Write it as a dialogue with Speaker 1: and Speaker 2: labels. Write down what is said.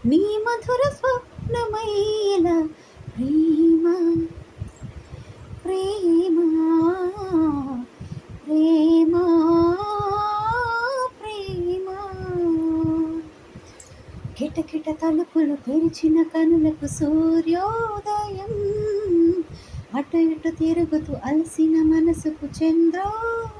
Speaker 1: నీ మధుర స్వప్నమైల ప్రేమ ప్రేమ ప్రేమ ప్రేమ. కిటకిట తలుపులు తెరిచిన కనులకు సూర్యోదయం, అటు ఇటు తిరుగుతూ అలసిన మనసుకు చంద్రోదయం.